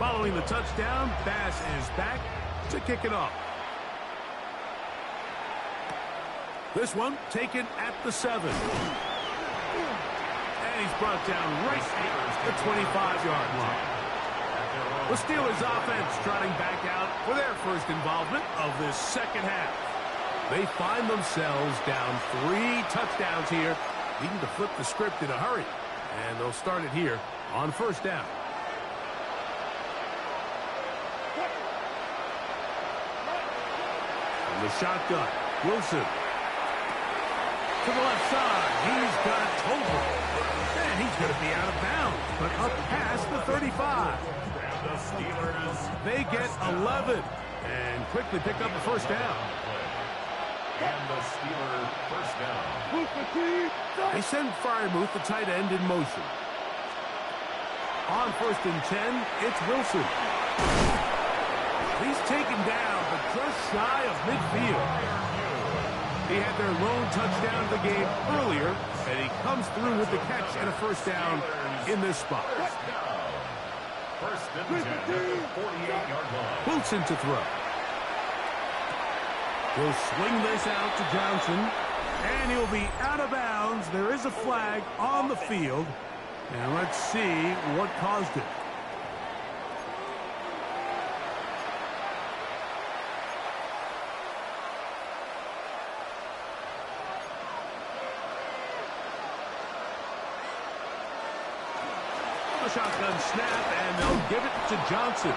Following the touchdown, Bass is back to kick it off. This one taken at the 7. And he's brought down right at the 25-yard line. The Steelers offense trotting back out for their first involvement of this second half. They find themselves down 3 touchdowns here, needing to flip the script in a hurry. And they'll start it here on first down. From the shotgun, Wilson. To the left side, he's got Tolbert. And he's going to be out of bounds, but up past the 35. They get 11 and quickly pick up the first down. And the Steelers first down. They send Freiermuth, the tight end, in motion. On first and 10, it's Wilson. He's taken down, but just shy of midfield. He had their lone touchdown of the game earlier, and he comes through with the catch and a first down in this spot. First and 10 at the 48-yard line. Wilson to throw. He'll swing this out to Johnson, and he'll be out of bounds. There is a flag on the field, and let's see what caused it. The shotgun snap, and they'll give it to Johnson.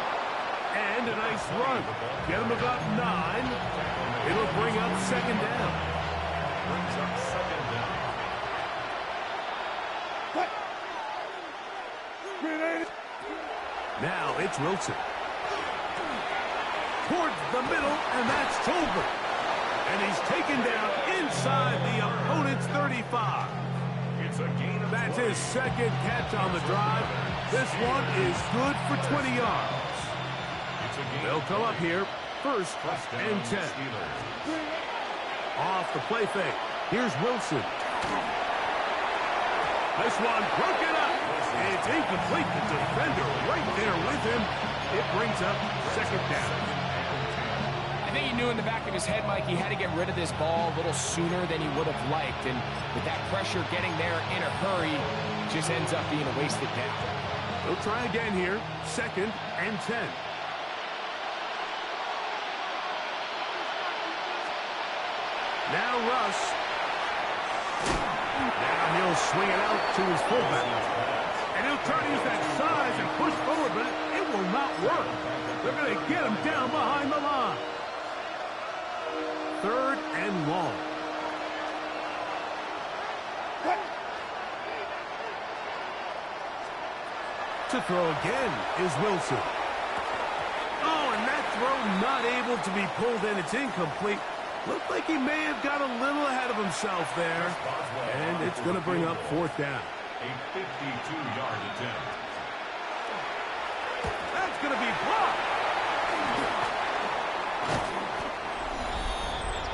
And a nice run. Get him about 9. It'll bring up second down. Brings up second down. Now it's Wilson. Towards the middle, and that's Tolbert. And he's taken down inside the opponent's 35. It's a gain of That's his second catch on the drive. This one is good for 20 yards. They'll come up here, first and 10. Off the play fake. Here's Wilson. This one broken up. It's incomplete. The defender right there with him. It brings up second down. I think he knew in the back of his head, Mike, he had to get rid of this ball a little sooner than he would have liked. And with that pressure getting there in a hurry, just ends up being a wasted down. They'll try again here, second and 10. Now Russ. Now he'll swing it out to his fullback. And he'll try to use that size and push forward, but it will not work. They're going to get him down behind the line. Third and long. To throw again is Wilson. Oh, and that throw not able to be pulled in. It's incomplete. Looked like he may have got a little ahead of himself there. And it's going to bring up fourth down. A 52-yard attempt. That's going to be blocked.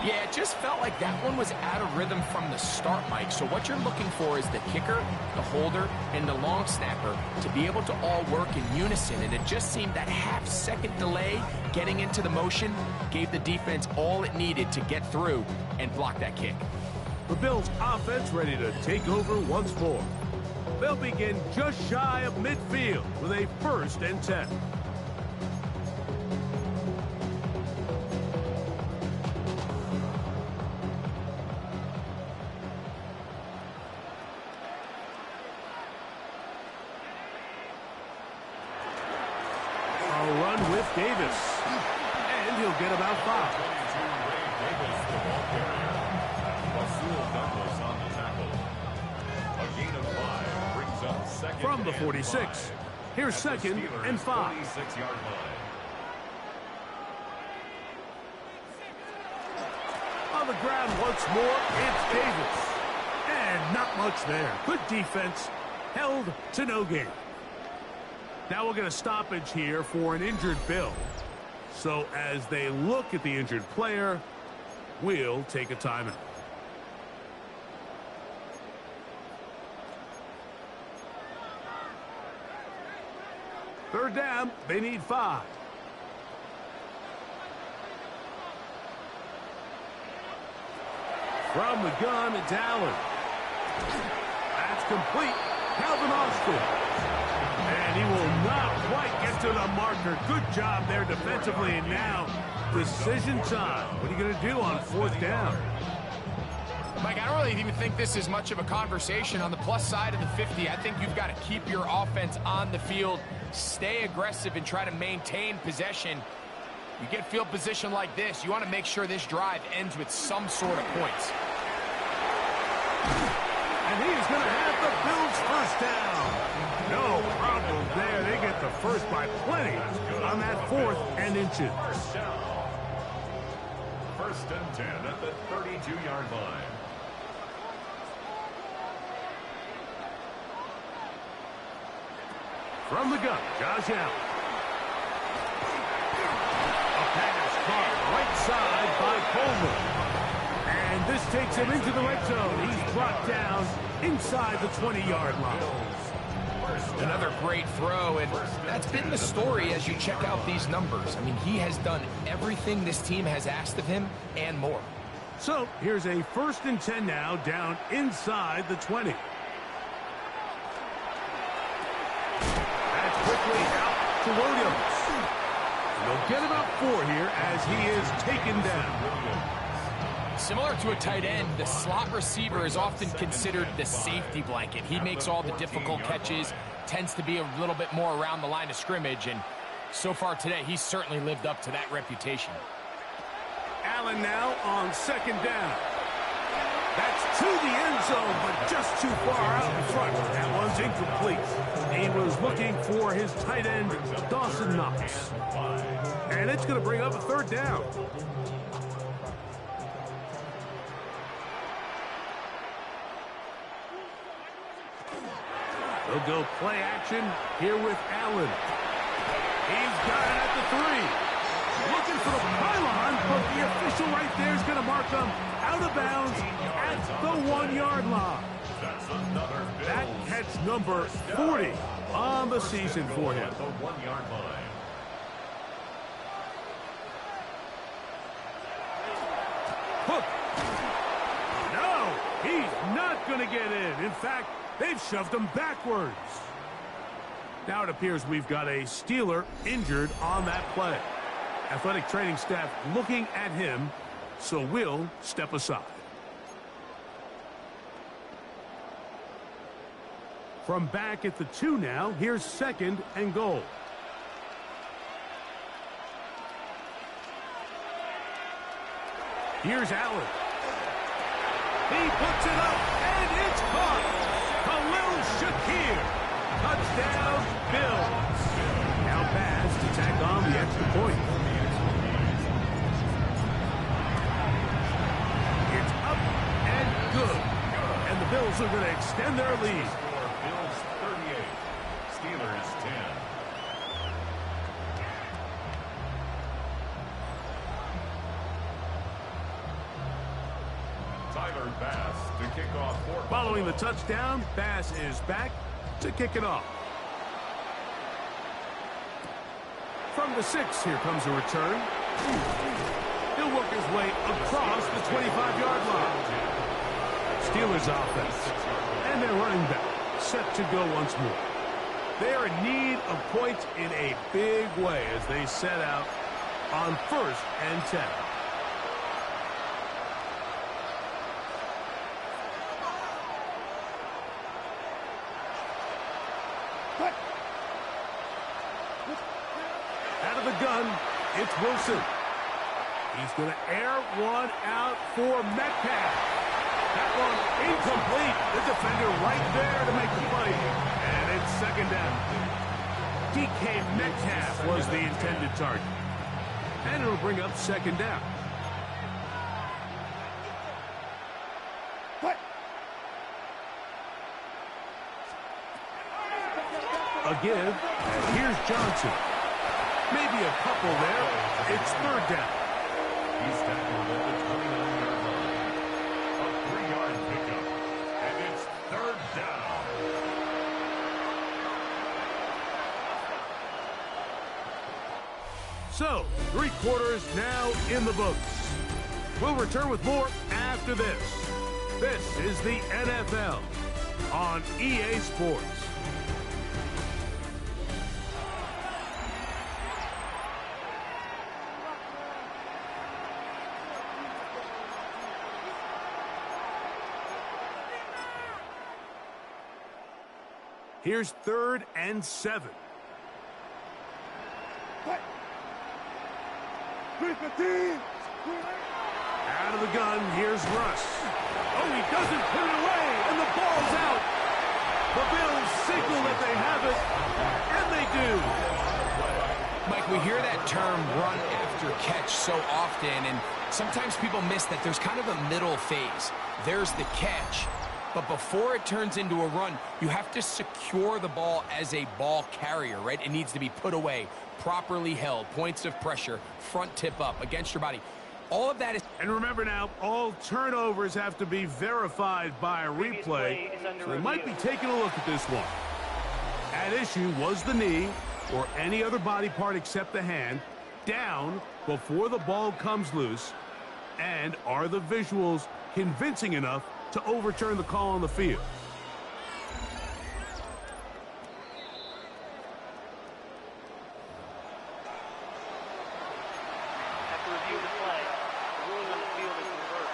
Yeah, it just felt like that one was out of rhythm from the start, Mike. So what you're looking for is the kicker, the holder, and the long snapper to be able to all work in unison. And it just seemed that half-second delay getting into the motion gave the defense all it needed to get through and block that kick. The Bills' offense ready to take over once more. They'll begin just shy of midfield with a first and 10. Davis, and he'll get about 5. From the 46, here's second and 5. On the ground once more, it's Davis. And not much there. Good defense, held to no gain. Now we'll get a stoppage here for an injured Bill. So as they look at the injured player, we'll take a timeout. Third third down. They need 5. From the gun, it's Allen. That's complete. Calvin Austin. And he will not quite get to the marker. Good job there defensively. And now, decision time. What are you going to do on 4th down? Mike, I don't really even think this is much of a conversation. On the plus side of the 50, I think you've got to keep your offense on the field, stay aggressive, and try to maintain possession. You get field position like this, you want to make sure this drive ends with some sort of points. And he's going to have the Bills' first down. No problem there. They get the first by plenty on that 4th and inches. First and 10 at the 32-yard line. From the gun, Josh Allen. A pass caught right side by Coleman. And this takes him into the red zone. He's brought down inside the 20-yard line. Another great throw, and that's been the story as you check out these numbers. I mean, he has done everything this team has asked of him and more. So here's a 1st and 10 now, down inside the 20. That's quickly out to Williams. They'll get about 4 here as he is taken down. Similar to a tight end, the slot receiver is often considered the safety blanket. He makes all the difficult catches, tends to be a little bit more around the line of scrimmage, and so far today, he's certainly lived up to that reputation. Allen now on 2nd down. That's to the end zone, but just too far out in front. That one's incomplete. He was looking for his tight end, Dawson Knox. And it's going to bring up a 3rd down. They'll go play action here with Allen. He's got it at the 3. Looking for the pylon, but the official right there is going to mark him out of bounds at the 1-yard line. That catch number 40 on the season for him. The 1-yard line. Hook. No, he's not going to get in. In fact, they've shoved him backwards. Now it appears we've got a Steeler injured on that play. Athletic training staff looking at him, so we'll step aside. From back at the 2 now, here's 2nd and goal. Here's Allen. He puts it up, and it's caught. Khalil Shakir. Touchdown, Bills. Now Baz to tack on the extra point. It's up and good. And the Bills are going to extend their lead. Bills 38, Steelers 10. Tyler Bass to kick off for Following the touchdown, Bass is back to kick it off. From the 6, here comes a return. He'll work his way across the 25-yard line. Steelers offense. And their running back set to go once more. They are in need of points in a big way as they set out on 1st and 10. Out of the gun, it's Wilson. He's going to air one out for Metcalf. That one incomplete. The defender right there to make the play. And it's 2nd down. DK Metcalf was the intended target. And it'll bring up 2nd down. A give, and here's Johnson. Maybe a couple there. It's 3rd down. He's tackled at the 29-yard line. A 3-yard pickup. And it's 3rd down. So, 3 quarters now in the books. We'll return with more after this. This is the NFL on EA Sports. Here's 3rd and 7. Out of the gun, here's Russ. Oh, he doesn't put it away, and the ball's out. The Bills signal that they have it, and they do. Mike, we hear that term run after catch so often, and sometimes people miss that there's kind of a middle phase. There's the catch, but before it turns into a run, you have to secure the ball as a ball carrier, right? It needs to be put away, properly held, points of pressure, front tip up against your body. All of that is... And remember now, all turnovers have to be verified by a replay, so they might be taking a look at this one. At issue was the knee, or any other body part except the hand, down before the ball comes loose, and are the visuals convincing enough to overturn the call on the field?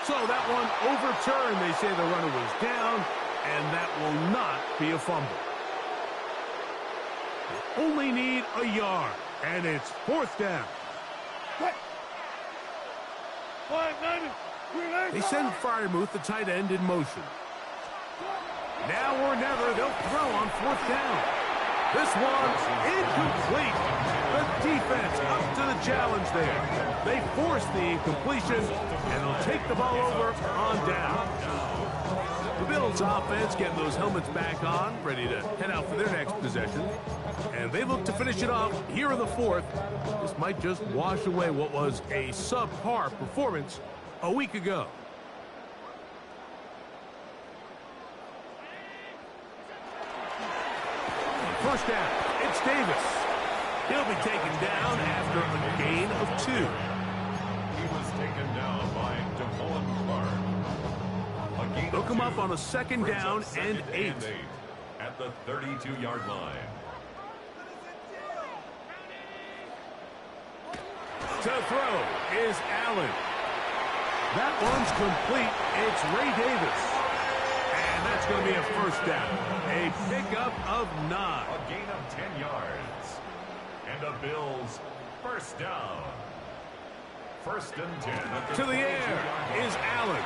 So that one overturned. They say the runner was down, and that will not be a fumble. They only need a yard, and it's 4th down. They send Freiermuth, the tight end, in motion. Now or never, they'll throw on 4th down. This one's incomplete. The defense up to the challenge there. They force the incompletion, and they'll take the ball over on down. The Bills offense getting those helmets back on, ready to head out for their next possession. And they look to finish it off here in the 4th. This might just wash away what was a subpar performance a week ago. First down, it's Davis. He'll be taken down after a gain of 2. He was taken down by DeMullen Clark. They'll come up on a 2nd down and 8. At the 32-yard line. To throw is Allen. That one's complete. It's Ray Davis. And that's going to be a 1st down. A pickup of 9. A gain of 10 yards. And the Bills 1st down. 1st and 10. To the air is Allen.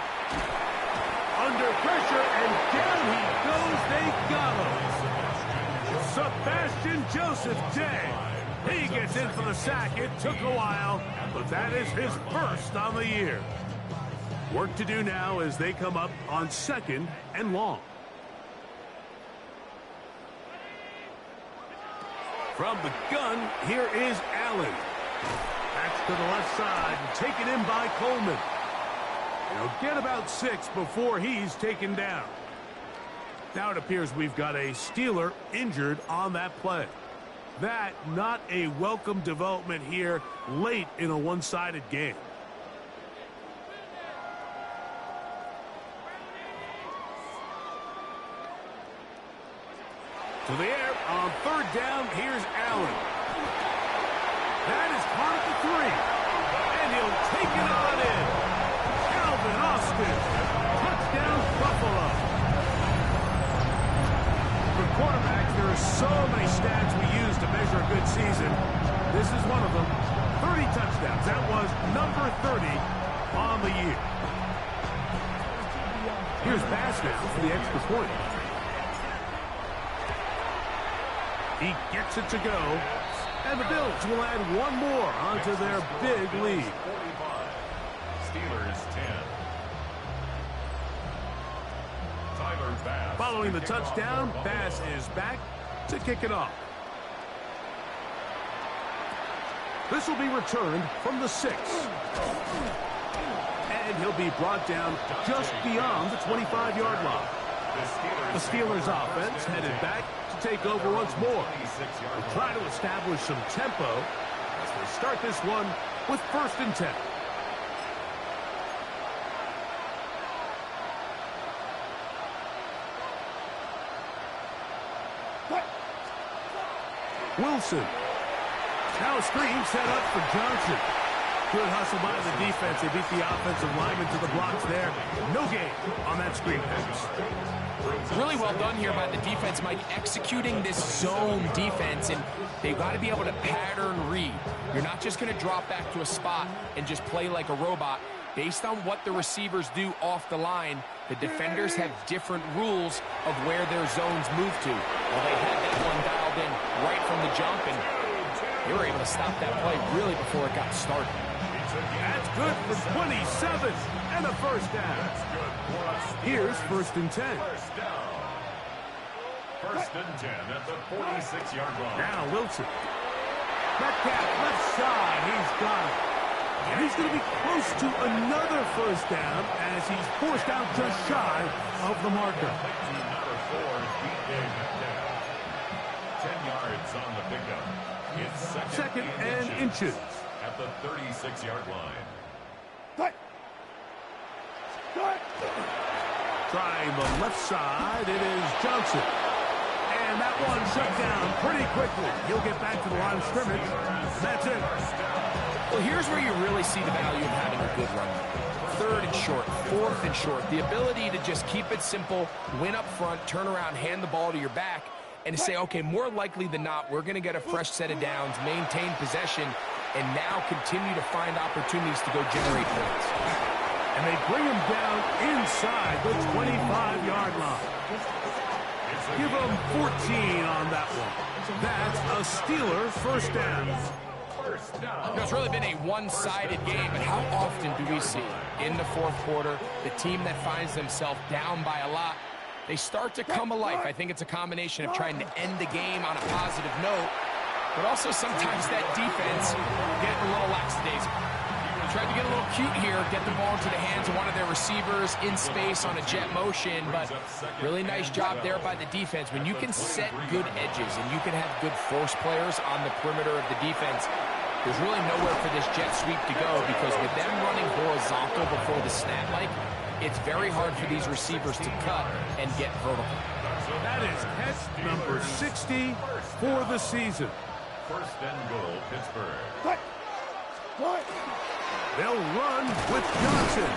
Under pressure, and down he goes. They got him. Sebastian Joseph Day. He gets in for the sack. It took a while, but that is his 1st on the year. Work to do now as they come up on 2nd and long. From the gun, here is Allen. Back to the left side and taken in by Coleman. He'll get about 6 before he's taken down. Now it appears we've got a Steeler injured on that play. That not a welcome development here late in a one-sided game. To the air on 3rd down, here's Allen. That is caught at the 3. And he'll take it on in. Calvin Austin. Touchdown, Buffalo. For quarterbacks, there are so many stats we use to measure a good season. This is one of them. 30 touchdowns. That was number 30 on the year. Here's Bass now for the extra point. He gets it to go. And the Bills will add one more onto their big lead. 45. Steelers 10. Tyler Bass. Following the touchdown, Bass is back to kick it off. This will be returned from the 6. And he'll be brought down just beyond the 25-yard line. The Steelers offense headed back to take over once more. They try to establish some tempo as they start this one with 1st and 10. Wilson. Now a screen set up for Johnson. Good hustle by the defense. They beat the offensive lineman to the blocks there. No gain on that screen pass. Really well done here by the defense, Mike, executing this zone defense, and they've got to be able to pattern read. You're not just going to drop back to a spot and just play like a robot. Based on what the receivers do off the line, the defenders have different rules of where their zones move to. Well, they had that one dialed in right from the jump, and they were able to stop that play really before it got started. That's good for 27 and a 1st down. Here's 1st and 10. 1st and 10 at the 46-yard line. Now Wilson. Metcalf left side. He's got it. And he's going to be close to another 1st down as he's forced out just shy of the marker. Number 4, DJ Metcalf. 10 yards on the pickup. It's second and inches. At the 36-yard line. Trying the left side, it is Johnson. And that one shut down pretty quickly. He'll get back to the line of scrimmage. That's it. Well, here's where you really see the value of having a good run. 3rd and short, 4th and short. The ability to just keep it simple, win up front, turn around, hand the ball to your back, and say, okay, more likely than not, we're going to get a fresh set of downs, maintain possession, and now continue to find opportunities to go generate points. And they bring him down inside the 25-yard line. Give him 14 on that one. That's a Steeler 1st down. It's really been a one-sided game, but how often do we see in the 4th quarter the team that finds themselves down by a lot, they start to come alive? I think it's a combination of trying to end the game on a positive note, but also sometimes that defense getting a little lackadaisical. Tried to get a little cute here, get the ball into the hands of one of their receivers in space on a jet motion, but really nice job there by the defense. When you can set good edges and you can have good force players on the perimeter of the defense, there's really nowhere for this jet sweep to go, because with them running horizontal before the snap, Mike, it's very hard for these receivers to cut and get vertical. That is catch number 60 for the season. 1st and goal, Pittsburgh. They'll run with Johnson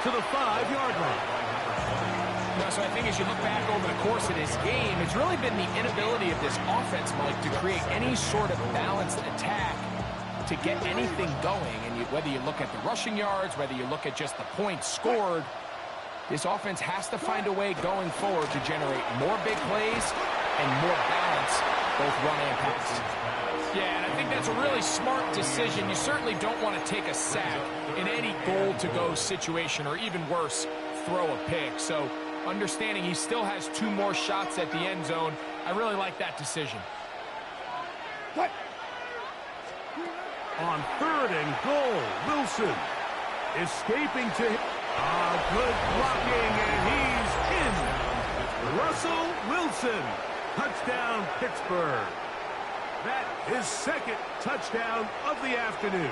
to the 5-yard line. So I think as you look back over the course of this game, it's really been the inability of this offense, Mike, to create any sort of balanced attack to get anything going. And whether you look at the rushing yards, whether you look at just the points scored, this offense has to find a way going forward to generate more big plays and more balance, both run and pass. Yeah, and I think that's a really smart decision. You certainly don't want to take a sack in any goal-to-go situation, or even worse, throw a pick. So understanding he still has 2 more shots at the end zone, I really like that decision. On 3rd and goal, Wilson escaping to him. Good blocking, and he's in. Russell Wilson, touchdown Pittsburgh. That is 2nd touchdown of the afternoon.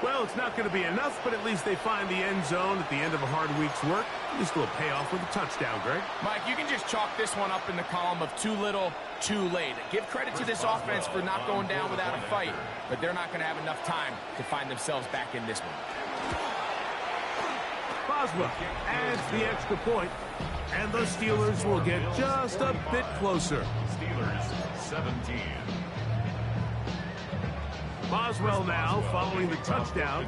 Well, it's not going to be enough, but at least they find the end zone at the end of a hard week's work. At least will pay off with a touchdown, Greg. Mike, you can just chalk this one up in the column of too little, too late. Give credit to this offense for not going down without a fight, but they're not going to have enough time to find themselves back in this one. Boswell adds the extra point, and the Steelers will get just a bit closer. Steelers 17. Boswell now, following the touchdown,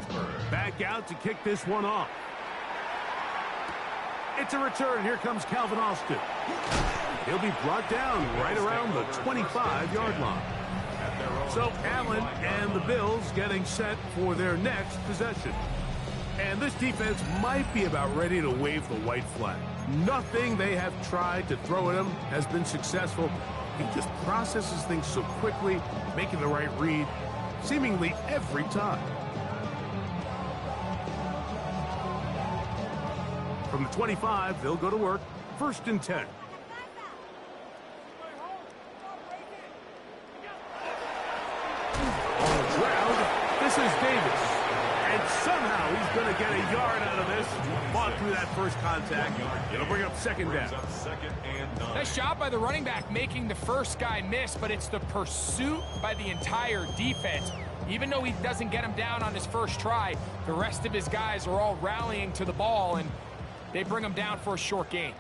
back out to kick this one off. It's a return. Here comes Calvin Austin. He'll be brought down right around the 25-yard line. So Allen and the Bills getting set for their next possession. And this defense might be about ready to wave the white flag. Nothing they have tried to throw at him has been successful. He just processes things so quickly, making the right read seemingly every time. From the 25, they'll go to work. 1st and 10. This is Davis. And somehow he's going to get a yard out of this. Fought through that first contact. It'll bring up second down. Nice job by the running back making the first guy miss, but it's the pursuit by the entire defense. Even though he doesn't get him down on his first try, the rest of his guys are all rallying to the ball, and they bring him down for a short gain.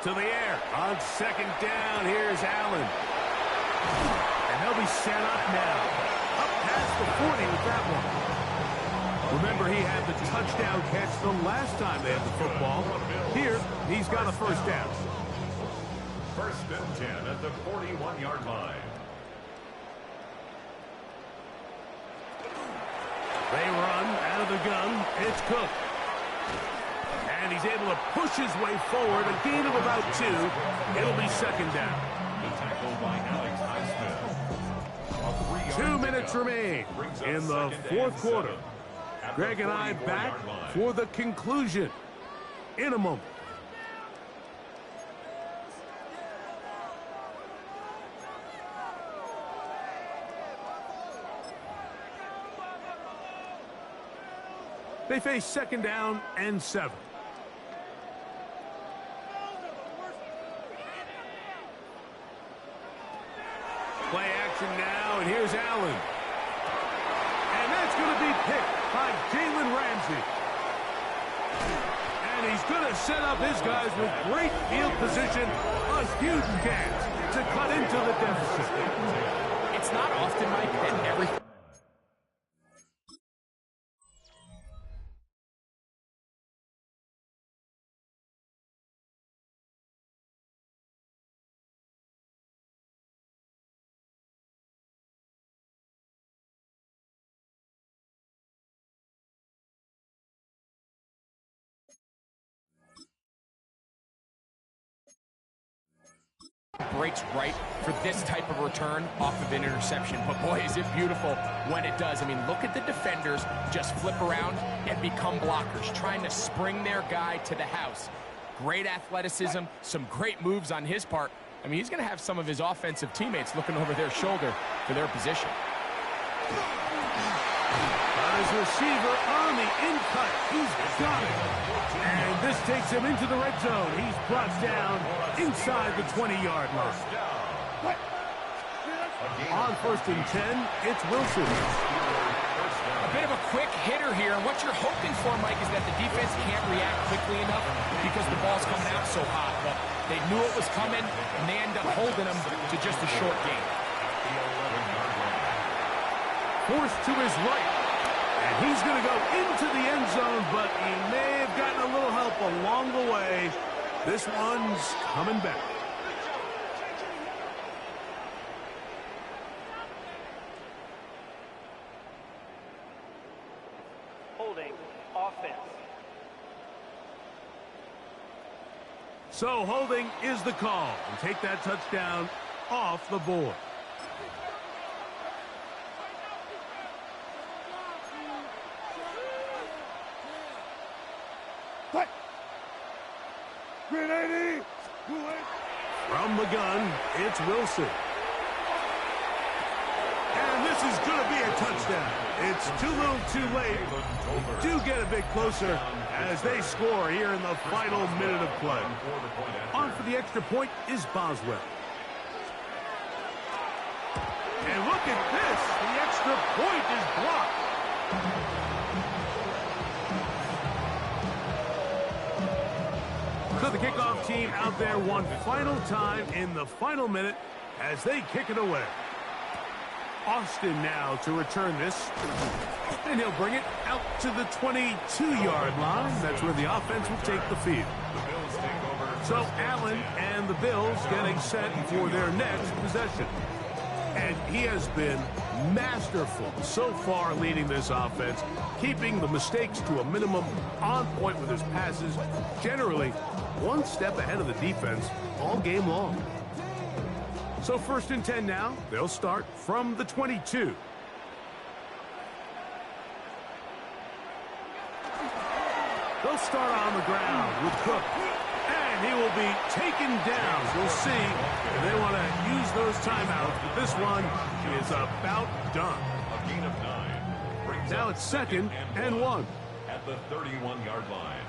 To the air. On second down, here's Allen. And they'll be set up now. Up past the 40 with that one. Remember, he had the touchdown catch the last time they had the football. Here, he's got a first down. First and 10 at the 41-yard line. They run out of the gun. It's Cook. And he's able to push his way forward. A gain of about 2. It'll be second down. The tackle by Alex Highsmith. 2 minutes remain in the fourth quarter. Greg and I back for the conclusion in a moment. They face second down and 7. Play action now, and here's Allen. And that's going to be picked by Jalen Ramsey. And he's going to set up his guys with great field position. A huge chance to cut into the deficit. It's not often, Mike, that everything... breaks right for this type of return off of an interception. But boy, is it beautiful when it does. I mean, look at the defenders just flip around and become blockers, trying to spring their guy to the house. Great athleticism, some great moves on his part. I mean, he's going to have some of his offensive teammates looking over their shoulder for their position. His receiver on the in-cut. He's got it. And this takes him into the red zone. He's brought down inside the 20-yard line. On first and 10, it's Wilson. A bit of a quick hitter here. And what you're hoping for, Mike, is that the defense can't react quickly enough because the ball's coming out so hot. But they knew it was coming, and they end up holding him to just a short gain. Forced to his right. And he's going to go into the end zone, but he may have gotten a little help along the way. This one's coming back. Holding offense. So holding is the call. And take that touchdown off the board. From the gun, it's Wilson. And this is going to be a touchdown. It's too little too late. Do get a bit closer as they score here in the final minute of play. On for the extra point is Boswell. And look at this. The extra point is blocked. So the kickoff team out there one final time in the final minute as they kick it away. Austin now to return this. And he'll bring it out to the 22-yard line. That's where the offense will take the field. So Allen and the Bills getting set for their next possession. And he has been masterful so far leading this offense, keeping the mistakes to a minimum, on point with his passes, generally one step ahead of the defense all game long. So first and 10 now. They'll start from the 22. They'll start on the ground with Cook. And he will be taken down. We'll see if they want to use those timeouts, but this one is about done. A gain of 9. Brings Now up it's second and 1. at the 31-yard line.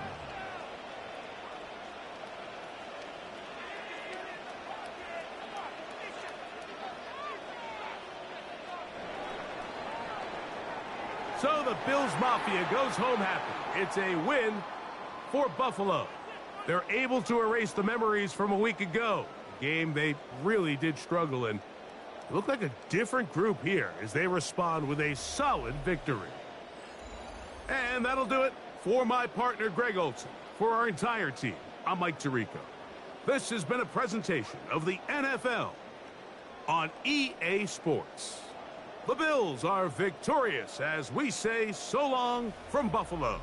So the Bills Mafia goes home happy. It's a win for Buffalo. They're able to erase the memories from a week ago. A game they really did struggle in. It looked like a different group here as they respond with a solid victory. And that'll do it for my partner, Greg Olson. For our entire team, I'm Mike Tirico. This has been a presentation of the NFL on EA Sports. The Bills are victorious as we say so long from Buffalo.